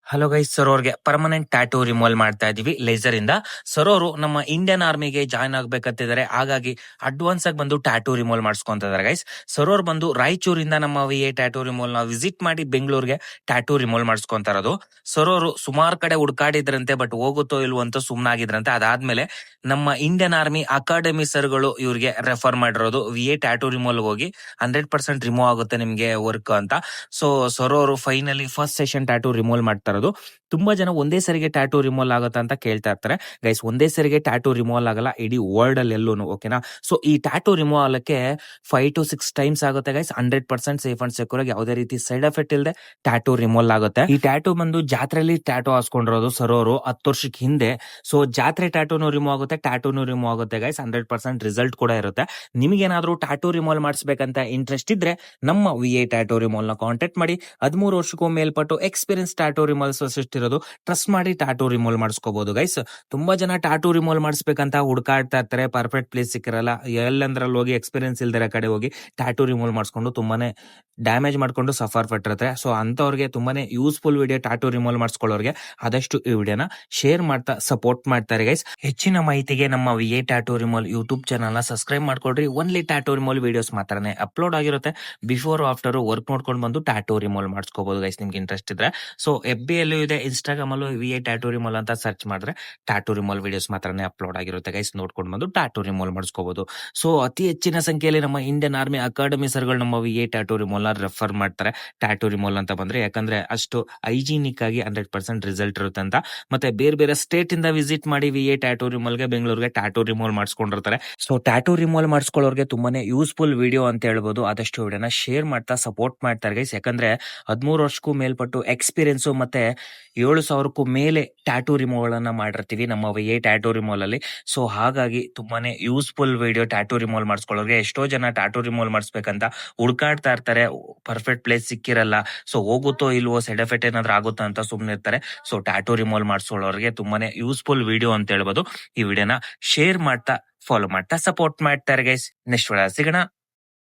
Hello guys, sir ಅವ್ರಿಗೆ permanent tattoo removal ಮಾಡ್ತಾ ಇದೀವಿ ಲೇಸರ್ ಇಂದ. ಸರ್ ಅವರು ನಮ್ಮ ಇಂಡಿಯನ್ ಆರ್ಮಿಗೆ ಜಾಯ್ನ್ ಆಗ್ಬೇಕಂತಿದ್ದಾರೆ. ಹಾಗಾಗಿ ಅಡ್ವಾನ್ಸ್ ಆಗಿ ಬಂದು ಟ್ಯಾಟೂ ರಿಮೂವಲ್ ಮಾಡಿಸ್ಕೊಂತ ಇದಾರೆ ಗೈಸ್. ಸರ್ ಅವ್ರು ಬಂದು ರಾಯಚೂರಿಂದ ನಮ್ಮ VA ಟ್ಯಾಟೂ ರಿಮೂವಲ್ ನ ವಿಸಿಟ್ ಮಾಡಿ ಬೆಂಗಳೂರಿಗೆ ಟ್ಯಾಟೂ ರಿಮೂವಲ್ ಮಾಡಿಸ್ಕೊಂತ ಇರೋದು. ಸರ್ ಅವರು ಸುಮಾರು ಕಡೆ ಹುಡ್ಕಾಡಿದ್ರಂತೆ, ಬಟ್ ಹೋಗುತ್ತೋ ಇಲ್ವೋ ಅಂತ ಸುಮ್ನಾಗಿದ್ರಂತೆ. ಅದಾದ್ಮೇಲೆ ನಮ್ಮ ಇಂಡಿಯನ್ ಆರ್ಮಿ ಅಕಾಡೆಮಿ ಸರ್ಗಳು ಇವ್ರಿಗೆ ರೆಫರ್ ಮಾಡಿರೋದು VA ಟ್ಯಾಟೂ ರಿಮೂವಲ್ ಹೋಗಿ 100% ರಿಮೂವ್ ಆಗುತ್ತೆ ನಿಮ್ಗೆ ವರ್ಕ್ ಅಂತ. ಸೊ ಸರ್ ಅವರು finally first session tattoo removal ಮಾಡ್ತಾ ಇರೋದು. ತುಂಬಾ ಜನ ಒಂದೇ ಸರಿಗೆ ಟ್ಯಾಟೂ ರಿಮೂವಲ್ ಆಗುತ್ತೆ ಅಂತ ಕೇಳ್ತಾ ಇರ್ತಾರೆ ಗೈಸ್. ಒಂದೇ ಸರಿಗೆ ಟ್ಯಾಟೂ ರಿಮೂವಲ್ ಆಗಲ್ಲ ಇಡೀ ವರ್ಲ್ಡ್ ಅಲ್ಲಿ ಎಲ್ಲೂನು, ಓಕೆನಾ. ಸೊ ಈ ಟ್ಯಾಟೂ ರಿಮೂವ್ ಆಗಕ್ಕೆ 5 to 6 ಟೈಮ್ಸ್ ಆಗುತ್ತೆ ಗೈಸ್. 100% ಸೇಫ್ ಅಂಡ್ ಸೆಕ್ಯೂರ್ ಆಗಿ ಯಾವುದೇ ರೀತಿ ಸೈಡ್ ಎಫೆಕ್ಟ್ ಇಲ್ಲದೆ ಟ್ಯಾಟೂ ರಿಮೂವಲ್ ಆಗುತ್ತೆ. ಈ ಟ್ಯಾಟೂ ಬಂದು ಜಾತ್ರೆಯಲ್ಲಿ ಟ್ಯಾಟೂ ಹಾಸ್ಕೊಂಡಿರೋದು ಸರ್ ಅವರು 10 ವರ್ಷಕ್ಕೆ ಹಿಂದೆ. ಸೊ ಜಾತ್ರೆ ಟ್ಯಾಟೂನು ರಿಮೂವ್ ಆಗುತ್ತೆ, ಟ್ಯಾಟೂನು ರಿಮೂವ್ ಆಗುತ್ತೆ ಗೈಸ್. 100% ರಿಸಲ್ಟ್ ಕೂಡ ಇರುತ್ತೆ. ನಿಮಗೇನಾದ್ರೂ ಟ್ಯಾಟೂ ರಿಮೂವಲ್ ಮಾಡಿಸ್ಬೇಕಂತ ಇಂಟ್ರೆಸ್ಟ್ ಇದ್ರೆ ನಮ್ಮ VA ಟ್ಯಾಟೂ ರಿಮೂವಲ್ ನ ಕಾಂಟ್ಯಾಕ್ಟ್ ಮಾಡಿ. 13 ವರ್ಷಕ್ಕೂ ಮೇಲ್ಪಟ್ಟು ಎಕ್ಸ್ಪೀರಿಯನ್ಸ್ ಟ್ಯಾಟೂ ರಿಮೂವಲ್ಸ್ ಇರೋದು, ಟ್ರಸ್ಟ್ ಮಾಡಿ ಟ್ಯಾಟೂ ರಿಮೂವಲ್ ಮಾಡಿಸ್ಕೋಬಹುದು ಗೈಸ್. ತುಂಬಾ ಜನ ಟ್ಯಾಟೂ ರಿಮೂವಲ್ ಮಾಡಿಸ್ಬೇಕಂತ ಹುಡುಕಾಡ್ತಾ ಇರ್ತಾರೆ, ಪರ್ಫೆಕ್ಟ್ ಪ್ಲೇಸ್ ಸಿಕ್ಕಿರಲ್ಲ. ಎಲ್ಲಂದ್ರಲ್ಲಿ ಹೋಗಿ ಎಕ್ಸ್ಪೀರಿಯನ್ಸ್ ಇಲ್ದಿರೋ ಕಡೆ ಹೋಗಿ ಟ್ಯಾಟೂ ರಿಮೂವಲ್ ಮಾಡಿಸ್ಕೊಂಡು ತುಂಬಾನೇ ಡ್ಯಾಮೇಜ್ ಮಾಡ್ಕೊಂಡು ಸಫರ್ ಪಟ್ಟಿರ್ತಾರೆ. ಸೊ ಅಂತವ್ರಿಗೆ ತುಂಬಾನೇ ಯೂಸ್ಫುಲ್ ವಿಡಿಯೋ ಟ್ಯಾಟೂ ರಿಮೂವಲ್ ಮಾಡಿಸ್ಕೊಳ್ಳೋರಿಗೆ ಆದಷ್ಟು ಈ ವಿಡಿಯೋನ ಶೇರ್ ಮಾಡ್ತಾ ಸಪೋರ್ಟ್ ಮಾಡ್ತಾರೆ ಗೈಸ್. ಹೆಚ್ಚಿನ ಮಾಹಿತಿಗೆ ನಮ್ಮ VA tattoo removal YouTube channel ನ ಸಬ್ಸ್ಕ್ರೈಬ್ ಮಾಡ್ಕೊಡ್ರಿ. ಓನ್ಲಿ ಟ್ಯಾಟೂ ರಿಮೂವಲ್ ವಿಡಿಯೋಸ್ ಮಾತ್ರನೇ ಅಪ್ಲೋಡ್ ಆಗಿರುತ್ತೆ. ಬಿಫೋರ್ ಆಫ್ಟರ್ ವರ್ಕ್ ನೋಡ್ಕೊಂಡು ಬಂದು ಟ್ಯಾಟೂ ರಿಮೂವಲ್ ಮಾಡಿಸ್ಕೋಬಹುದು ಗೈಸ್, ನಿಮ್ಗೆ ಇಂಟ್ರೆಸ್ಟ್ ಇದ್ರೆ. ಸೊ FB ಅಲ್ಲೂ ಇದೆ, ಇನ್ಸ್ಟಾಗ್ರಾಮ್ ಅಲ್ಲೂ VA ಟ್ಯಾಟೂ ರಿಮೂವಲ್ ಅಂತ ಸರ್ಚ್ ಮಾಡಿದ್ರೆ ಟ್ಯಾಟೂ ರಿಮೂವಲ್ ವಿಡಿಯೋಸ್ ಮಾತ್ರನೇ ಅಪ್ಲೋಡ್ ಆಗಿರುತ್ತೆ ಗೈಸ್. ನೋಡ್ಕೊಂಡು ಬಂದು ಟ್ಯಾಟೂ ರಿಮೂವಲ್ ಮಾಡಿಸ್ಕೋಬಹುದು. ಸೊ ಅತಿ ಹೆಚ್ಚಿನ ಸಂಖ್ಯೆಯಲ್ಲಿ ನಮ್ಮ ಇಂಡಿಯನ್ ಆರ್ಮಿ ಅಕಾಡೆಮಿ ಸರ್ಗಳು ನಮ್ಮ VA ಟ್ಯಾಟೂ ರಿಮೂವಲ್ ರೆಫರ್ ಮಾಡ್ತಾರೆ ಟ್ಯಾಟೂ ರಿಮೂವಲ್ ಅಂತ ಬಂದ್ರೆ, ಯಾಕಂದ್ರೆ ಅಷ್ಟು ಹೈಜಿನಿಕ್ ಆಗಿ 100% ರಿಸಲ್ಟ್ ಇರುತ್ತೆ ಅಂತ. ಮತ್ತೆ ಬೇರೆ ಬೇರೆ ಸ್ಟೇಟ್ ಇಂದ ವಿಸಿಟ್ ಮಾಡಿ VA ಟ್ಯಾಟೂ ರಿಮೂವಲ್ ಗೆ ಬೆಂಗಳೂರಿಗೆ ಟ್ಯಾಟೂ ರಿಮೂವಲ್ ಮಾಡಿಸ್ಕೊಂಡಿರ್ತಾರೆ. ಸೊ ಟ್ಯಾಟೂ ರಿಮೂವಲ್ ಮಾಡಿಸ್ಕೊಳ್ಳೋರಿಗೆ ತುಂಬಾನೇ ಯೂಸ್ಫುಲ್ ವಿಡಿಯೋ ಅಂತ ಹೇಳ್ಬೋದು. ಆದಷ್ಟು ವಿಡಿಯೋನ ಶೇರ್ ಮಾಡ್ತಾ ಸಪೋರ್ಟ್ ಮಾಡ್ತಾರೆ ಗೈಸ್. ಯಾಕಂದ್ರೆ 13 ವರ್ಷಕ್ಕೂ ಮೇಲ್ಪಟ್ಟು ಎಕ್ಸ್ಪೀರಿಯನ್ಸ್ ಮತ್ತೆ 7,000ಕ್ಕೂ ಮೇಲೆ ಟ್ಯಾಟೂ ರಿಮೂವಲ್ ಅನ್ನ ಮಾಡಿರ್ತೀವಿ ನಮ್ಮ VA ಟ್ಯಾಟೂ ರಿಮೂವಲ್ ಅಲ್ಲಿ. ಸೊ ಹಾಗಾಗಿ ತುಂಬಾನೇ ಯೂಸ್ಫುಲ್ ವಿಡಿಯೋ ಟ್ಯಾಟೂ ರಿಮೂವಲ್ ಮಾಡಿಸ್ಕೊಳ್ಳೋರಿಗೆ. ಎಷ್ಟೋ ಜನ ಟ್ಯಾಟೂ ರಿಮೂವಲ್ ಮಾಡಿಸ್ಬೇಕಂತ ಹುಡ್ಕಾಡ್ತಾ ಇರ್ತಾರೆ, ಪರ್ಫೆಕ್ಟ್ ಪ್ಲೇಸ್ ಸಿಕ್ಕಿರಲ್ಲ. ಸೊ ಹೋಗುತ್ತೋ ಇಲ್ವೋ, ಸೈಡ್ ಎಫೆಕ್ಟ್ ಏನಾದ್ರೂ ಆಗುತ್ತೋ ಅಂತ ಸುಮ್ನೆ ಇರ್ತಾರೆ. ಸೊ ಟ್ಯಾಟೂ ರಿಮೂವಲ್ ಮಾಡಿಸ್ಕೊಳ್ಳೋರಿಗೆ ತುಂಬಾನೇ ಯೂಸ್ಫುಲ್ ವಿಡಿಯೋ ಅಂತ ಹೇಳ್ಬೋದು. ಈ ವಿಡಿಯೋನ ಶೇರ್ ಮಾಡ್ತಾ ಫಾಲೋ ಮಾಡ್ತಾ ಸಪೋರ್ಟ್ ಮಾಡ್ತಾರೆ ಗೈಸ್. ನೆಕ್ಸ್ಟ್ ವಿಡಿಯೋ ಸಿಗೋಣ.